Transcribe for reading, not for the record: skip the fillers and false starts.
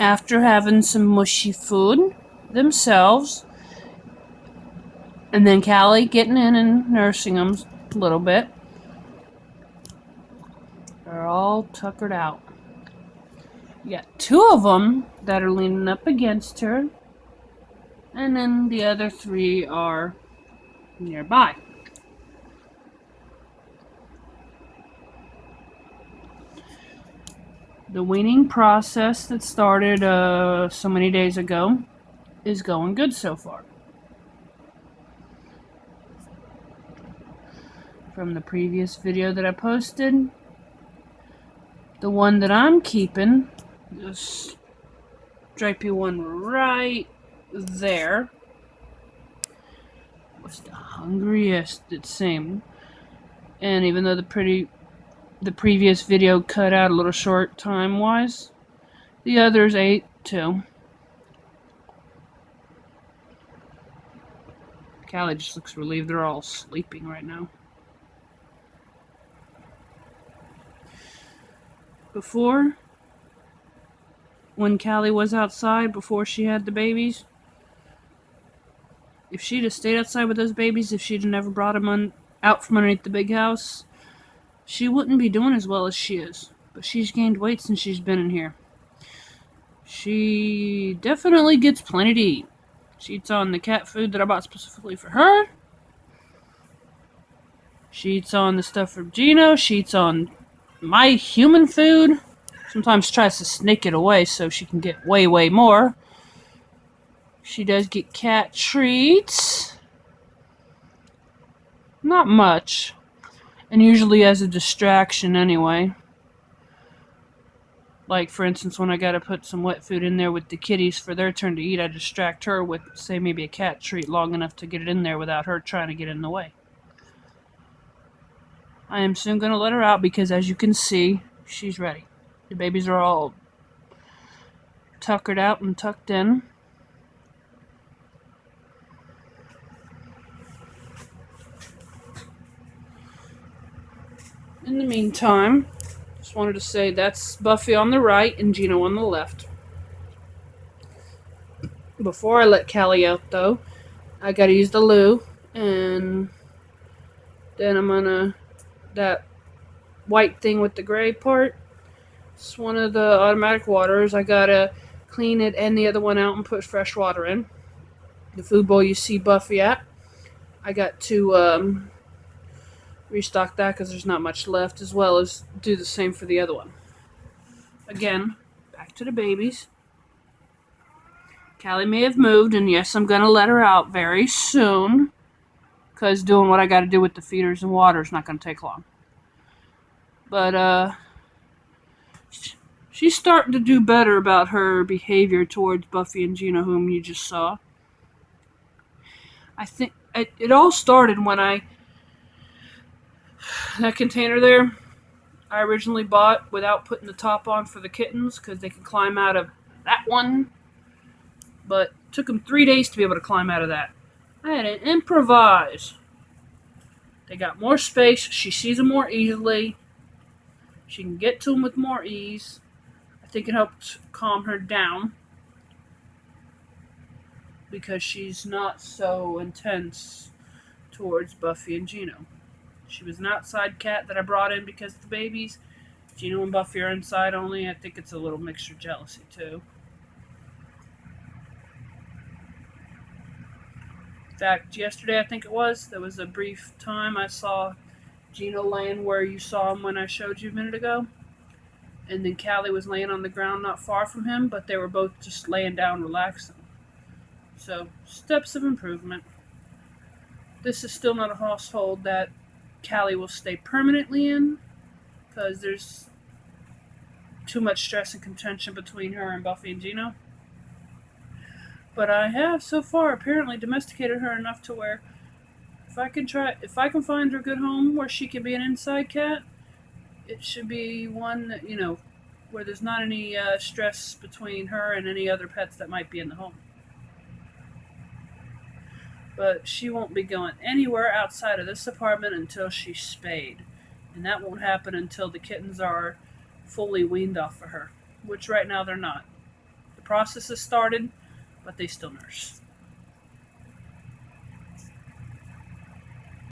after having some mushy food themselves, and then Callie getting in and nursing them a little bit, they're all tuckered out. You got two of them that are leaning up against her, and then the other three are nearby. The weaning process that started so many days ago is going good so far. From the previous video that I posted, the one that I'm keeping, this stripy one right there, was the hungriest it seemed. And even though the previous video cut out a little short time-wise, the others ate too. Callie just looks relieved. They're all sleeping right now. Before, when Callie was outside, before she had the babies, if she'd have stayed outside with those babies, if she'd have never brought them out from underneath the big house, she wouldn't be doing as well as she is. But she's gained weight since she's been in here. She definitely gets plenty to eat. She eats on the cat food that I bought specifically for her. She eats on the stuff from Gino. She eats on my human food. Sometimes tries to sneak it away so she can get way, way more. She does get cat treats. Not much. And usually as a distraction anyway. Like, for instance, when I gotta put some wet food in there with the kitties for their turn to eat, I distract her with, say, maybe a cat treat long enough to get it in there without her trying to get in the way. I am soon gonna let her out because, as you can see, she's ready. The babies are all tuckered out and tucked in. In the meantime, just wanted to say that's Buffy on the right and Gino on the left. Before I let Callie out, though, I gotta use the loo, and then I'm gonna, that white thing with the gray part, it's one of the automatic waters. I gotta clean it and the other one out and put fresh water in. The food bowl you see Buffy at, I got to restock that because there's not much left, as well as do the same for the other one. Again, back to the babies. Callie may have moved, and yes, I'm going to let her out very soon because doing what I got to do with the feeders and water is not going to take long. But she's starting to do better about her behavior towards Buffy and Gino, whom you just saw. I think it all started when that container there, I originally bought without putting the top on for the kittens because they can climb out of that one. But it took them 3 days to be able to climb out of that. I had to improvise. They got more space. She sees them more easily. She can get to them with more ease. I think it helped calm her down because she's not so intense towards Buffy and Gino. She was an outside cat that I brought in because of the babies. Gino and Buffy are inside only. I think it's a little mixture of jealousy, too. In fact, yesterday, I think it was, there was a brief time I saw Gino laying where you saw him when I showed you a minute ago. And then Callie was laying on the ground not far from him, but they were both just laying down relaxing. So, steps of improvement. This is still not a household that Callie will stay permanently in because there's too much stress and contention between her and Buffy and Gino. But I have so far apparently domesticated her enough to where if I can find her a good home where she can be an inside cat, it should be one that, where there's not any stress between her and any other pets that might be in the home. But she won't be going anywhere outside of this apartment until she's spayed. And that won't happen until the kittens are fully weaned off of her, which right now they're not. process has started, but they still nurse.